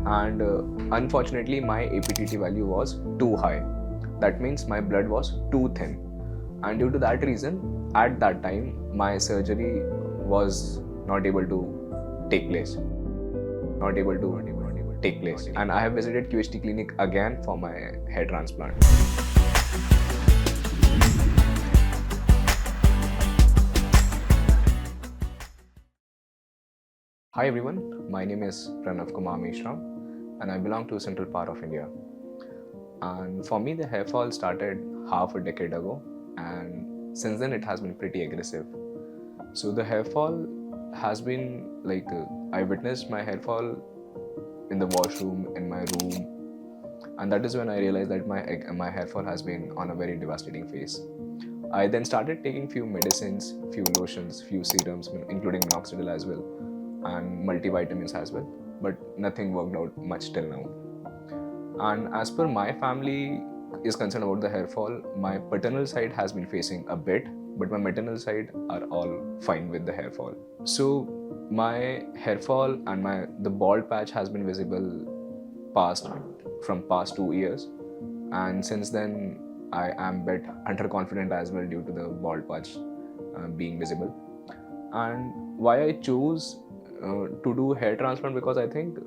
and unfortunately my APTT value was too high. That means my blood was too thin, and due to that reason at that time my surgery was not able to take place. And I have visited QHT Clinic again for my hair transplant. Hi everyone, my name is Pranav Kumar Mishram and I belong to central part of India. And for me the hair fall started half a decade ago, and since then it has been pretty aggressive. So the hair fall has been like, I witnessed my hair fall in the washroom, in my room, and that is when I realized that my hair fall has been on a very devastating phase. I then started taking few medicines, few lotions, few serums, including minoxidil as well, and multivitamins as well, but nothing worked out much till now. And as per my family is concerned about the hair fall, my paternal side has been facing a bit, but my maternal side are all fine with the hair fall. So my hair fall and the bald patch has been visible from past 2 years, and since then I am bit underconfident as well due to the bald patch being visible. And why I chose to do hair transplant, because I think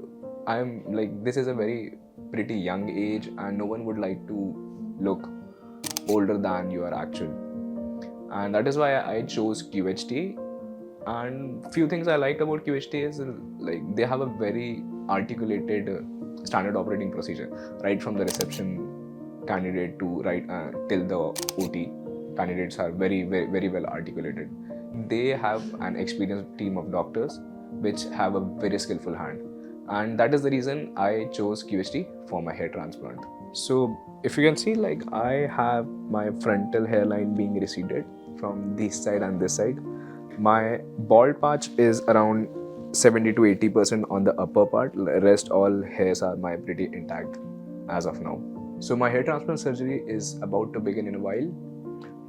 I'm like, this is a very pretty young age and no one would like to look older than you are actually, and that is why I chose QHT. And few things I liked about QHT is like they have a very articulated standard operating procedure, right from the reception candidate to till the OT. Candidates are very well articulated. They have an experienced team of doctors which have a very skillful hand, and that is the reason I chose QHT for my hair transplant. So if you can see, like, I have my frontal hairline being receded from this side and this side. My bald patch is around 70 to 80% on the upper part. Rest all hairs are my pretty intact as of now. So my hair transplant surgery is about to begin in a while.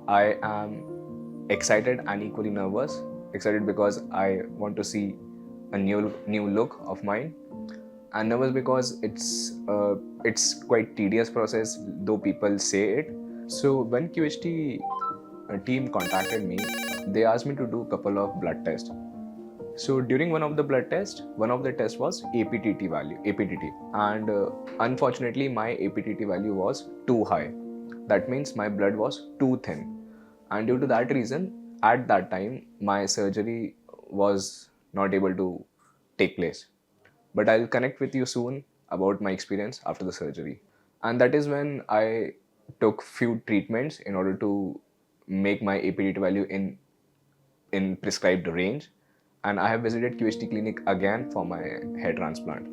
I am excited and equally nervous. Excited because I want to see a new look of mine, and nervous because it's quite tedious process, though people say it. So when QHT team contacted me, they asked me to do a couple of blood tests. So during one of the test was APTT, and unfortunately my APTT value was too high. That means my blood was too thin, and due to that reason at that time my surgery was not able to take place. But I'll connect with you soon about my experience after the surgery. And that is when I took few treatments in order to make my APTT value in prescribed range, and I have visited QHT Clinic again for my hair transplant.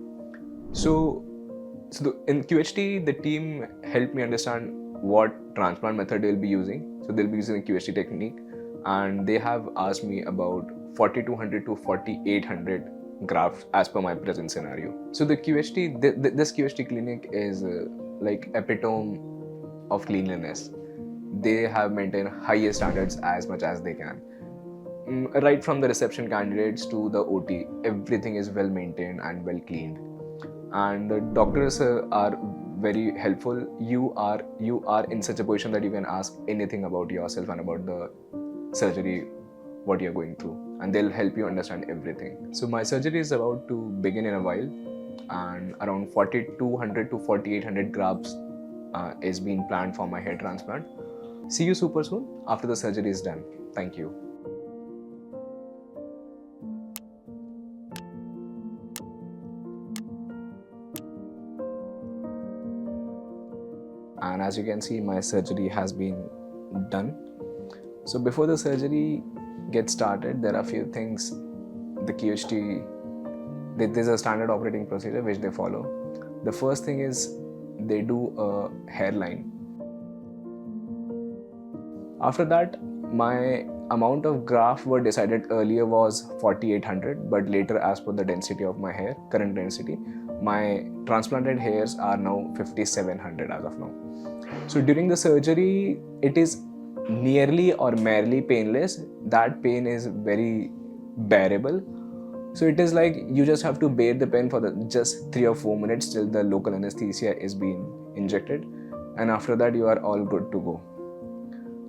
So in QHT, the team helped me understand what transplant method they'll be using. So they'll be using a QHT technique, and they have asked me about 4200 to 4800 grafts as per my present scenario. So the QHT, this QHT clinic is like epitome of cleanliness. They have maintained highest standards as much as they can. Right from the reception candidates to the OT, everything is well maintained and well cleaned. And the doctors are very helpful. You are in such a position that you can ask anything about yourself and about the surgery, what you're going through, and they'll help you understand everything. So my surgery is about to begin in a while, and around 4200 to 4800 grafts is being planned for my hair transplant. See you super soon after the surgery is done. Thank you. And as you can see, my surgery has been done. So before the surgery gets started, there are a few things the QHT, there's a standard operating procedure which they follow. The first thing is they do a hairline. After that, my amount of graft were decided earlier was 4800, but later as per the density of my hair, current density, my transplanted hairs are now 5700 as of now. So during the surgery, it is nearly or merely painless. That pain is very bearable, So it is like you just have to bear the pain for just 3 or 4 minutes till the local anesthesia is being injected, and after that you are all good to go.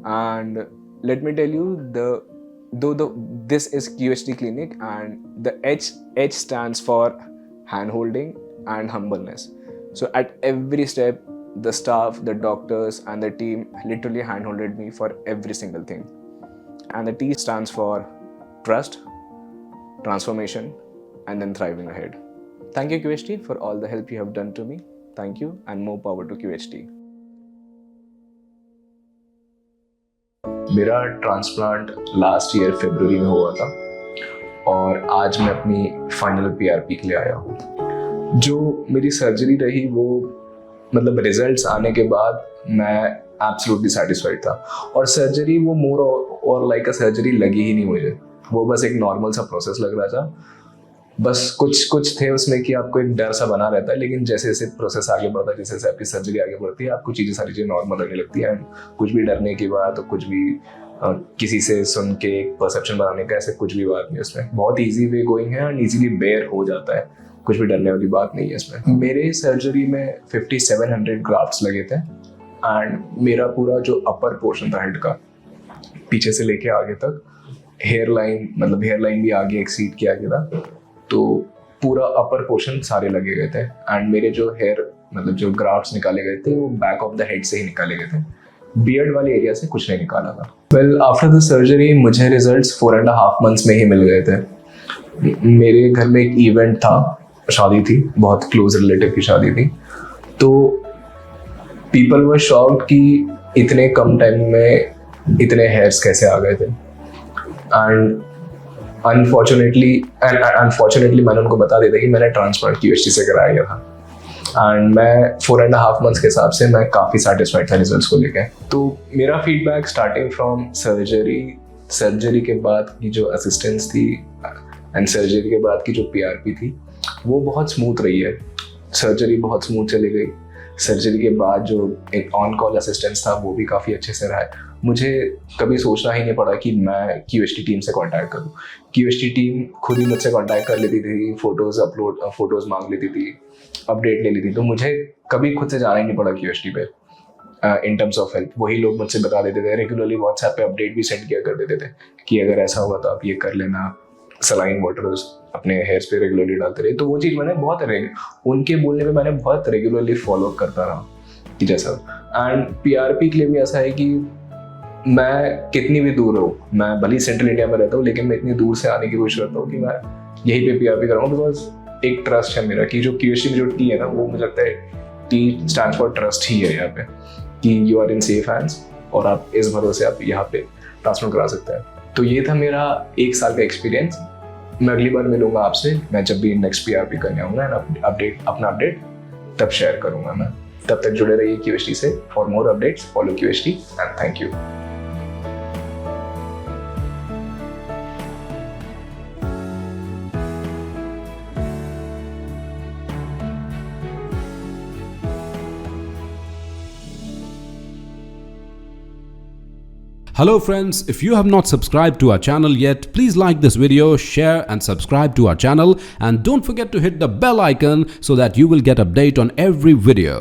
And let me tell you, this is QHT Clinic, and the H stands for hand holding and humbleness. So at every step, the staff, the doctors, and the team literally handholded me for every single thing. And the T stands for trust, transformation, and then thriving ahead. Thank you, QHT, for all the help you have done to me. Thank you, and more power to QHT. मेरा transplant last year फरवरी में हुआ था और आज मैं अपनी final PRP के लिए आया हूँ। जो मेरी सर्जरी रही वो मतलब रिजल्ट्स आने के बाद मैं एब्सोल्युटली सेटिस्फाइड था, और सर्जरी वो मोर और लाइक अ सर्जरी लगी ही नहीं मुझे। वो बस एक नॉर्मल सा प्रोसेस लग रहा था। बस कुछ थे उसमें कि आपको एक डर सा बना रहता है, लेकिन जैसे जैसे प्रोसेस आगे बढ़ता है, जैसे जैसे आपकी सर्जरी आगे बढ़ती है, आपको सारी चीज़ें नॉर्मल लगने लगती है। कुछ भी डरने की बात, तो कुछ भी किसी से सुन के एक परसेप्शन बनाने का, ऐसे कुछ भी बात नहीं उसमें। बहुत ईजी वे गोइंग है एंड ईजिली बेयर हो जाता है, कुछ भी डरने वाली बात नहीं है इसमें। मेरे सर्जरी में 5700 ग्राफ्ट्स लगे थे, एंड मेरा पूरा जो अपर पोर्शन था हेड का, पीछे से लेके आगे तक, हेयर लाइन भी आगे एक्सीड किया गया था, तो पूरा अपर पोर्शन सारे लगे गए थे। एंड मेरे जो जो ग्राफ्ट्स निकाले गए थे वो बैक ऑफ द हेड से ही निकाले गए थे, बियर्ड वाले एरिया से कुछ नहीं निकाला था। वेल, आफ्टर द सर्जरी मुझे रिजल्ट्स 4.5 मंथ्स में ही मिल गए थे। मेरे घर में एक इवेंट था, शादी थी, बहुत क्लोज रिलेटिव की शादी थी, तो पीपल वर शॉक्ड कि इतने कम टाइम में इतने हेयर्स कैसे आ गए थे। एंड अनफॉर्चुनेटली मैंने उनको बता दिया था कि मैंने ट्रांसप्लांट QHT से कराया गया था, एंड मैं 4.5 मंथ्स के हिसाब से मैं काफ़ी सेटिस्फाइड था रिजल्ट्स को लेकर। तो मेरा फीडबैक स्टार्टिंग फ्रॉम सर्जरी के बाद की जो असिस्टेंस थी एंड सर्जरी के बाद की जो PRP थी वो बहुत स्मूथ रही है। सर्जरी बहुत स्मूथ चली गई। सर्जरी के बाद जो एक ऑन कॉल असिस्टेंस था वो भी काफ़ी अच्छे से रहा है। मुझे कभी सोचना ही नहीं पड़ा कि मैं QHT टीम से कांटेक्ट करूं। QHT टीम खुद ही मुझसे कांटेक्ट कर लेती थी, फोटोज़ मांग लेती थी, अपडेट ले लेती, तो मुझे कभी खुद से जाना ही नहीं पड़ा QHT पे इन टर्म्स ऑफ हेल्प। वही लोग मुझसे बता देते थे, रेगुलरली व्हाट्सएप पे अपडेट भी सेंड किया कर देते थे कि अगर ऐसा हुआ तो आप ये कर लेना, सलाइन वाटर्स अपने हेयर्स पे रेगुलरली डालते रहे। तो वो चीज़ मैंने उनके बोलने पे मैंने बहुत रेगुलरली फॉलो करता रहा कि जैसा। एंड PRP के लिए भी ऐसा है कि मैं कितनी भी दूर हूँ, मैं भले सेंट्रल इंडिया में रहता हूँ, लेकिन मैं इतनी दूर से आने की कोशिश करता हूँ कि मैं यहीं पे PRP कराऊँ, बिकॉज एक ट्रस्ट है मेरा कि जो QHT में जो T है ना, वो मुझे लगता है T स्टैंड्स फॉर ट्रस्ट ही है यहाँ पे, कि you are in safe hands और आप इस भरोसे आप यहाँ पे ट्रांसप्लांट करा सकते हैं। तो ये था मेरा 1 साल का एक्सपीरियंस। मैं अगली बार मिलूंगा आपसे, मैं जब भी नेक्स्ट PRP करने आऊँगा, अपना अपडेट तब शेयर करूँगा मैं। तब तक जुड़े रहिए QHT से। For more updates follow QHT and thank you. Hello friends, if you have not subscribed to our channel yet, please like this video, share and subscribe to our channel, and don't forget to hit the bell icon so that you will get update on every video.